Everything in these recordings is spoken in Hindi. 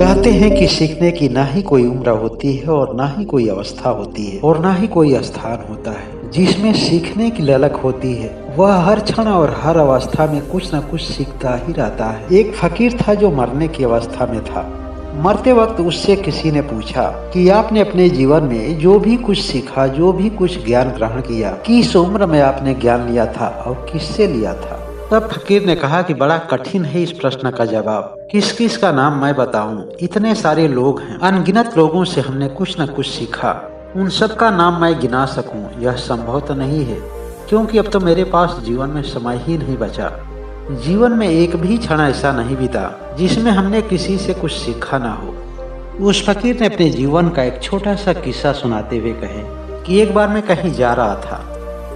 कहते हैं कि सीखने की ना ही कोई उम्र होती है और ना ही कोई अवस्था होती है और ना ही कोई स्थान होता है जिसमें सीखने की ललक होती है। वह हर क्षण और हर अवस्था में कुछ न कुछ सीखता ही रहता है। एक फकीर था जो मरने की अवस्था में था। मरते वक्त उससे किसी ने पूछा कि आपने अपने जीवन में जो भी कुछ सीखा, जो भी कुछ ज्ञान ग्रहण किया, किस उम्र में आपने ज्ञान लिया था और किससे लिया था। तब फकीर ने कहा कि बड़ा कठिन है इस प्रश्न का जवाब। किस किस का नाम मैं बताऊं? इतने सारे लोग हैं, अनगिनत लोगों से हमने कुछ न कुछ सीखा। उन सब का नाम मैं गिना सकूं यह संभव तो नहीं है, क्योंकि अब तो मेरे पास जीवन में समय ही नहीं बचा। जीवन में एक भी क्षण ऐसा नहीं बीता जिसमें हमने किसी से कुछ सीखा ना हो। उस फकीर ने अपने जीवन का एक छोटा सा किस्सा सुनाते हुए कहे कि एक बार मैं कहीं जा रहा था,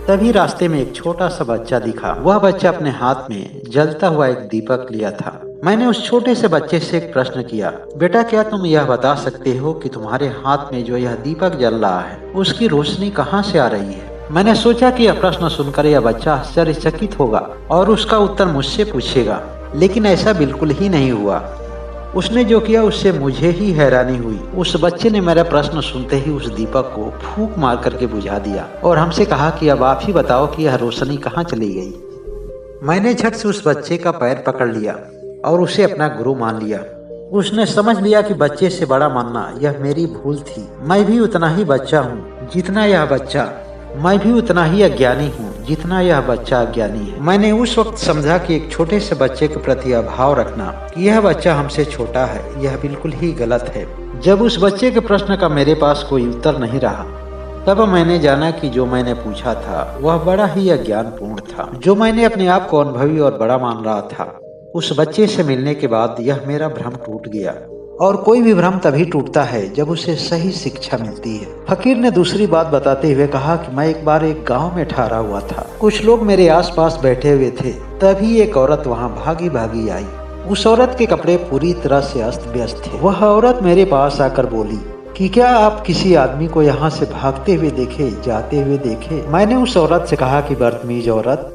तभी रास्ते में एक छोटा सा बच्चा दिखा। वह बच्चा अपने हाथ में जलता हुआ एक दीपक लिया था। मैंने उस छोटे से बच्चे से एक प्रश्न किया, बेटा क्या तुम यह बता सकते हो कि तुम्हारे हाथ में जो यह दीपक जल रहा है उसकी रोशनी कहाँ से आ रही है। मैंने सोचा कि यह प्रश्न सुनकर यह बच्चा आश्चर्यचकित होगा और उसका उत्तर मुझसे पूछेगा, लेकिन ऐसा बिल्कुल ही नहीं हुआ। उसने जो किया उससे मुझे ही हैरानी हुई। उस बच्चे ने मेरा प्रश्न सुनते ही उस दीपक को फूंक मार करके बुझा दिया और हमसे कहा कि अब आप ही बताओ कि यह रोशनी कहाँ चली गई। मैंने झट से उस बच्चे का पैर पकड़ लिया और उसे अपना गुरु मान लिया। उसने समझ लिया कि बच्चे से बड़ा मानना यह मेरी भूल थी। मैं भी उतना ही बच्चा हूँ जितना यह बच्चा, मैं भी उतना ही अज्ञानी हूँ जितना यह बच्चा अज्ञानी है। मैंने उस वक्त समझा कि एक छोटे से बच्चे के प्रति अभाव रखना कि यह बच्चा हमसे छोटा है, यह बिल्कुल ही गलत है। जब उस बच्चे के प्रश्न का मेरे पास कोई उत्तर नहीं रहा, तब मैंने जाना कि जो मैंने पूछा था वह बड़ा ही अज्ञानपूर्ण था। जो मैंने अपने आप को अनुभवी और बड़ा मान रहा था, उस बच्चे से मिलने के बाद यह मेरा भ्रम टूट गया। और कोई भी भ्रम तभी टूटता है जब उसे सही शिक्षा मिलती है। फकीर ने दूसरी बात बताते हुए कहा कि मैं एक बार एक गांव में ठहरा हुआ था। कुछ लोग मेरे आसपास बैठे हुए थे, तभी एक औरत वहां भागी भागी आई। उस औरत के कपड़े पूरी तरह से अस्त व्यस्त थे। वह औरत मेरे पास आकर बोली कि क्या आप किसी आदमी को यहाँ से भागते हुए देखे, जाते हुए देखे? मैंने उस औरत से कहा कि बदतमीज औरत,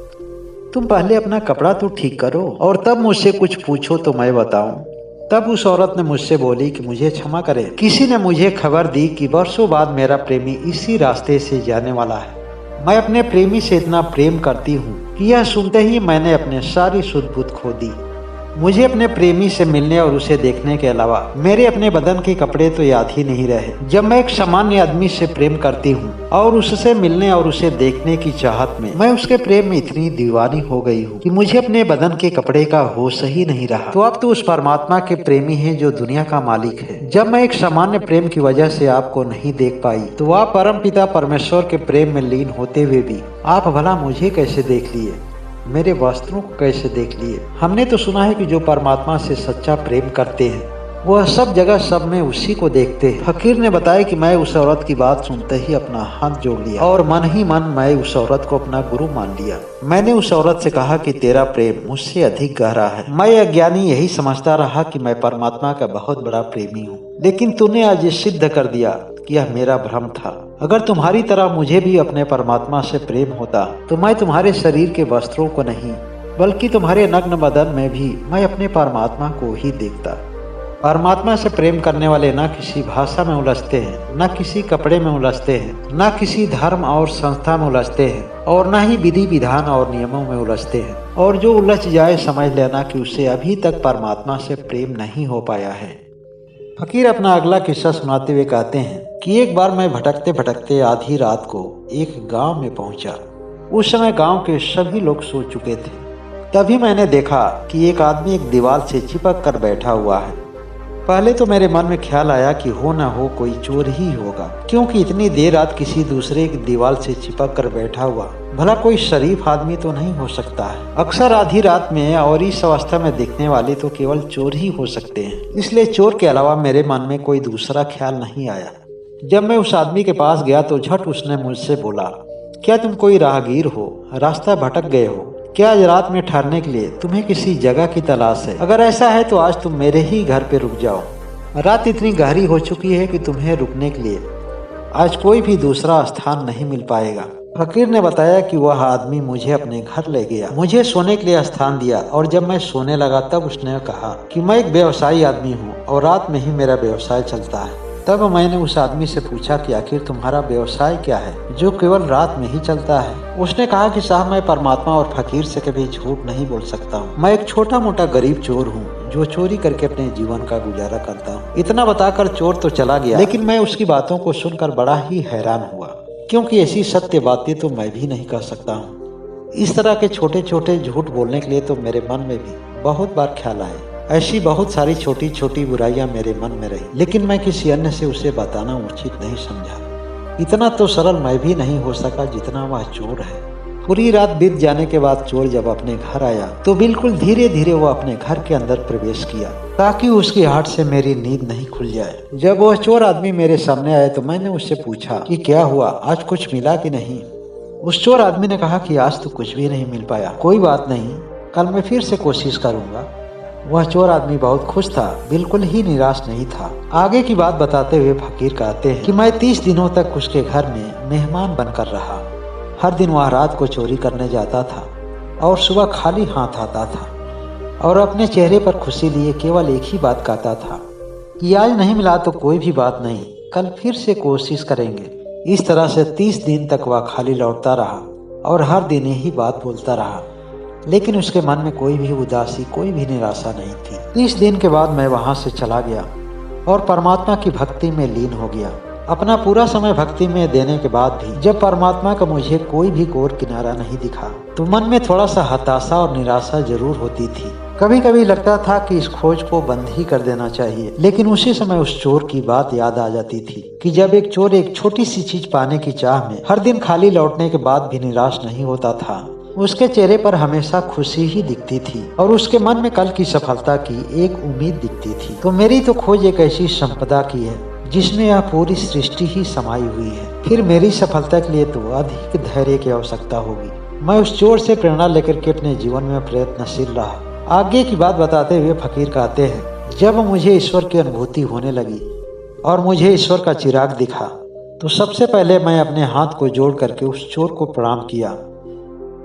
तुम पहले अपना कपड़ा तो ठीक करो और तब मुझसे कुछ पूछो तो मैं बताऊं। तब उस औरत ने मुझसे बोली कि मुझे क्षमा करें, किसी ने मुझे खबर दी कि वर्षों बाद मेरा प्रेमी इसी रास्ते से जाने वाला है। मैं अपने प्रेमी से इतना प्रेम करती हूँ कि यह सुनते ही मैंने अपने सारी सुध बुध खो दी। मुझे अपने प्रेमी से मिलने और उसे देखने के अलावा मेरे अपने बदन के कपड़े तो याद ही नहीं रहे। जब मैं एक सामान्य आदमी से प्रेम करती हूँ और उससे मिलने और उसे देखने की चाहत में मैं उसके प्रेम में इतनी दीवानी हो गई हूँ कि मुझे अपने बदन के कपड़े का होश ही नहीं रहा। तो आप तो उस परमात्मा के प्रेमी हैं जो दुनिया का मालिक है। जब मैं एक सामान्य प्रेम की वजह से आपको नहीं देख पाई, तो आप परम पिता परमेश्वर के प्रेम में लीन होते हुए भी आप भला मुझे कैसे देख लिए, मेरे वस्त्रों को कैसे देख लिए? हमने तो सुना है कि जो परमात्मा से सच्चा प्रेम करते हैं वह सब जगह सब में उसी को देखते हैं। फकीर ने बताया कि मैं उस औरत की बात सुनते ही अपना हाथ जोड़ लिया और मन ही मन मैं उस औरत को अपना गुरु मान लिया। मैंने उस औरत से कहा कि तेरा प्रेम मुझसे अधिक गहरा है। मैं अज्ञानी यही समझता रहा कि मैं परमात्मा का बहुत बड़ा प्रेमी हूँ, लेकिन तूने आज ये सिद्ध कर दिया कि यह मेरा भ्रम था। अगर तुम्हारी तरह मुझे भी अपने परमात्मा से प्रेम होता तो मैं तुम्हारे शरीर के वस्त्रों को नहीं बल्कि तुम्हारे नग्न बदन में भी मैं अपने परमात्मा को ही देखता। परमात्मा से प्रेम करने वाले न किसी भाषा में उलझते हैं, न किसी कपड़े में उलझते हैं, न किसी धर्म और संस्था में उलझते हैं और न ही विधि विधान और नियमों में उलझते हैं। और जो उलझ जाए समझ लेना कि उसे अभी तक परमात्मा से प्रेम नहीं हो पाया है। फकीर अपना अगला किस्सा सुनाते हुए कहते हैं कि एक बार मैं भटकते भटकते आधी रात को एक गांव में पहुंचा। उस समय गांव के सभी लोग सो चुके थे। तभी मैंने देखा कि एक आदमी एक दीवार से चिपक कर बैठा हुआ है। पहले तो मेरे मन में ख्याल आया कि हो ना हो कोई चोर ही होगा, क्योंकि इतनी देर रात किसी दूसरे की दीवार से चिपक कर बैठा हुआ भला कोई शरीफ आदमी तो नहीं हो सकता है। अक्सर आधी रात में और इस अवस्था में दिखने वाले तो केवल चोर ही हो सकते हैं, इसलिए चोर के अलावा मेरे मन में कोई दूसरा ख्याल नहीं आया। जब मैं उस आदमी के पास गया तो झट उसने मुझसे बोला, क्या तुम कोई राहगीर हो, रास्ता भटक गए हो? क्या आज रात में ठहरने के लिए तुम्हें किसी जगह की तलाश है? अगर ऐसा है तो आज तुम मेरे ही घर पे रुक जाओ। रात इतनी गहरी हो चुकी है कि तुम्हें रुकने के लिए आज कोई भी दूसरा स्थान नहीं मिल पाएगा। फकीर ने बताया कि वह आदमी मुझे अपने घर ले गया, मुझे सोने के लिए स्थान दिया और जब मैं सोने लगा तब उसने कहा कि मैं एक व्यवसायी आदमी हूँ और रात में ही मेरा व्यवसाय चलता है। तब मैंने उस आदमी से पूछा कि आखिर तुम्हारा व्यवसाय क्या है जो केवल रात में ही चलता है। उसने कहा कि साहब, मैं परमात्मा और फकीर से कभी झूठ नहीं बोल सकता हूँ। मैं एक छोटा मोटा गरीब चोर हूँ जो चोरी करके अपने जीवन का गुजारा करता हूँ। इतना बताकर चोर तो चला गया, लेकिन मैं उसकी बातों को सुनकर बड़ा ही हैरान हुआ, क्योंकि ऐसी सत्य बातें तो मैं भी नहीं कह सकता हूँ। इस तरह के छोटे छोटे झूठ बोलने के लिए तो मेरे मन में भी बहुत बार ख्याल आए। ऐसी बहुत सारी छोटी छोटी बुराइयां मेरे मन में रही, लेकिन मैं किसी अन्य से उसे बताना उचित नहीं समझा। इतना तो सरल मैं भी नहीं हो सका जितना वह चोर है। पूरी रात बीत जाने के बाद चोर जब अपने घर आया तो बिल्कुल धीरे धीरे वह अपने घर के अंदर प्रवेश किया ताकि उसकी आहट से मेरी नींद नहीं खुल जाए। जब वह चोर आदमी मेरे सामने आया तो मैंने उससे पूछा कि क्या हुआ, आज कुछ मिला कि नहीं। उस चोर आदमी ने कहा कि आज तो कुछ भी नहीं मिल पाया। कोई बात नहीं, कल मैं फिर से कोशिश करूंगा। वह चोर आदमी बहुत खुश था, बिल्कुल ही निराश नहीं था। आगे की बात बताते हुए फकीर कहते हैं कि मैं 30 दिनों तक उसके घर में मेहमान बनकर रहा। हर दिन वह रात को चोरी करने जाता था और सुबह खाली हाथ आता था और अपने चेहरे पर खुशी लिए केवल एक ही बात कहता था कि आज नहीं मिला तो कोई भी बात नहीं, कल फिर से कोशिश करेंगे। इस तरह से 30 दिन तक वह खाली लौटता रहा और हर दिन यही बात बोलता रहा, लेकिन उसके मन में कोई भी उदासी, कोई भी निराशा नहीं थी। 30 दिन के बाद मैं वहां से चला गया और परमात्मा की भक्ति में लीन हो गया। अपना पूरा समय भक्ति में देने के बाद भी जब परमात्मा का मुझे कोई भी कोर किनारा नहीं दिखा तो मन में थोड़ा सा हताशा और निराशा जरूर होती थी। कभी कभी लगता था कि इस खोज को बंद ही कर देना चाहिए, लेकिन उसी समय उस चोर की बात याद आ जाती थी कि जब एक चोर एक छोटी सी चीज पाने की चाह में हर दिन खाली लौटने के बाद भी निराश नहीं होता था, उसके चेहरे पर हमेशा खुशी ही दिखती थी और उसके मन में कल की सफलता की एक उम्मीद दिखती थी। तो मेरी तो खोज एक ऐसी संपदा की है जिसमें यह पूरी सृष्टि ही समाई हुई है। फिर मेरी सफलता के लिए तो अधिक धैर्य की आवश्यकता होगी। मैं उस चोर से प्रेरणा लेकर के अपने जीवन में प्रयत्नशील रहा। आगे की बात बताते हुए फकीर कहते हैं, जब मुझे ईश्वर की अनुभूति होने लगी और मुझे ईश्वर का चिराग दिखा तो सबसे पहले मैं अपने हाथ को जोड़ करके उस चोर को प्रणाम किया,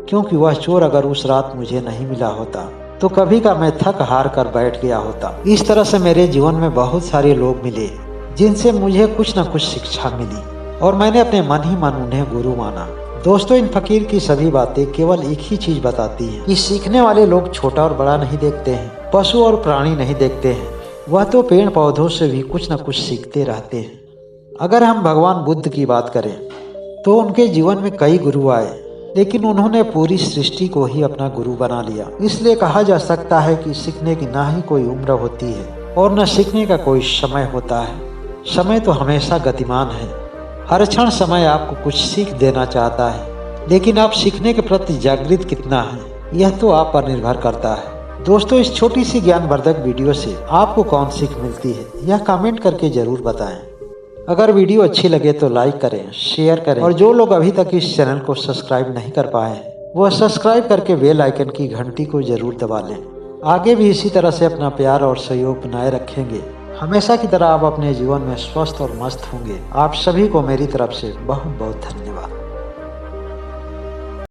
क्योंकि वह चोर अगर उस रात मुझे नहीं मिला होता तो कभी का मैं थक हार कर बैठ गया होता। इस तरह से मेरे जीवन में बहुत सारे लोग मिले जिनसे मुझे कुछ न कुछ शिक्षा मिली और मैंने अपने मन ही मन उन्हें गुरु माना। दोस्तों, इन फकीर की सभी बातें केवल एक ही चीज बताती हैं कि सीखने वाले लोग छोटा और बड़ा नहीं देखते हैं, पशु और प्राणी नहीं देखते हैं, वह तो पेड़ पौधों से भी कुछ न कुछ सीखते रहते हैं। अगर हम भगवान बुद्ध की बात करें तो उनके जीवन में कई गुरु आए, लेकिन उन्होंने पूरी सृष्टि को ही अपना गुरु बना लिया। इसलिए कहा जा सकता है कि सीखने की ना ही कोई उम्र होती है और न सीखने का कोई समय होता है। समय तो हमेशा गतिमान है। हर क्षण समय आपको कुछ सीख देना चाहता है, लेकिन आप सीखने के प्रति जागृत कितना है यह तो आप पर निर्भर करता है। दोस्तों, इस छोटी सी ज्ञानवर्धक वीडियो से आपको कौन सीख मिलती है यह कमेंट करके जरूर बताएं। अगर वीडियो अच्छी लगे तो लाइक करें, शेयर करें और जो लोग अभी तक इस चैनल को सब्सक्राइब नहीं कर पाए वह सब्सक्राइब करके बेल आइकन की घंटी को जरूर दबा लें। आगे भी इसी तरह से अपना प्यार और सहयोग बनाए रखेंगे। हमेशा की तरह आप अपने जीवन में स्वस्थ और मस्त होंगे। आप सभी को मेरी तरफ से बहुत बहुत धन्यवाद।